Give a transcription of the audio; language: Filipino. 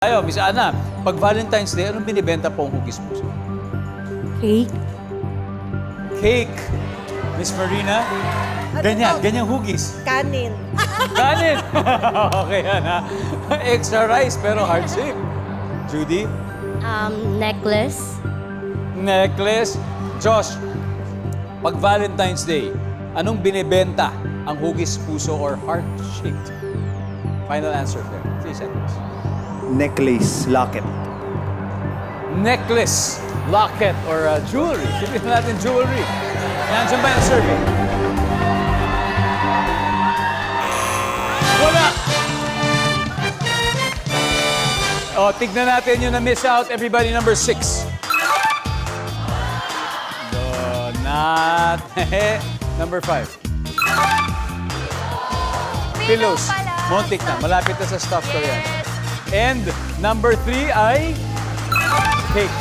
Ayo, Miss Ana, pag Valentine's Day, anong binibenta po ang hugis puso? Cake. Cake. Miss Marina? Ganyan, ganyang hugis. Kanin. Kanin! Okay yan ha. Extra rice pero heart shape. Judy? Necklace. Necklace. Josh, pag Valentine's Day, anong binibenta ang hugis puso or heart-shaped? Final answer there. 3 seconds. Necklace, locket. Necklace, locket, or jewelry. Sabihin natin jewelry. Nandiyan ba yung survey? Wala! O, tignan natin yung na-miss out. Everybody, number 6. Not. Number 5. Pillows. Montik na. Malapit na sa stuffed toy yan. And number 3 ay cake.